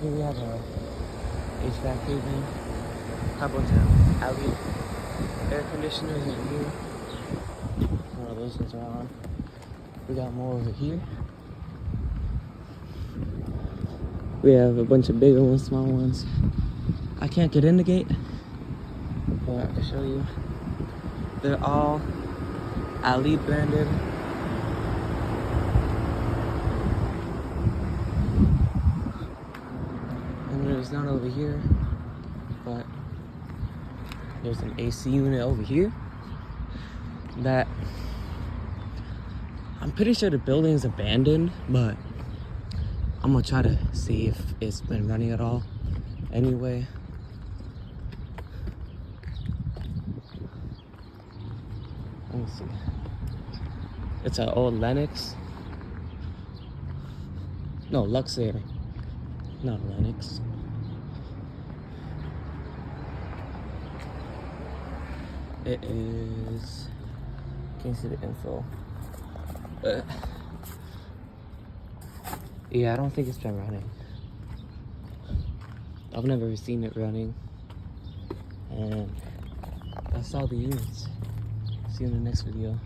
Here we have a HVAC unit, a bunch of alley air conditioners in here. One of those ones are on. We got more over here. We have a bunch of bigger ones, small ones. I can't get in the gate, but I can show you. They're all Ali branded. And there's none over here, but there's an AC unit over here that I'm pretty sure the building is abandoned, but I'm gonna try to see if it's been running at all. Anyway, let me see. It's an old Lennox. No, Luxair. Not Lennox. It is. Can't see the info. Yeah, I don't think it's been running. I've never seen it running. And that's all the units. See you in the next video.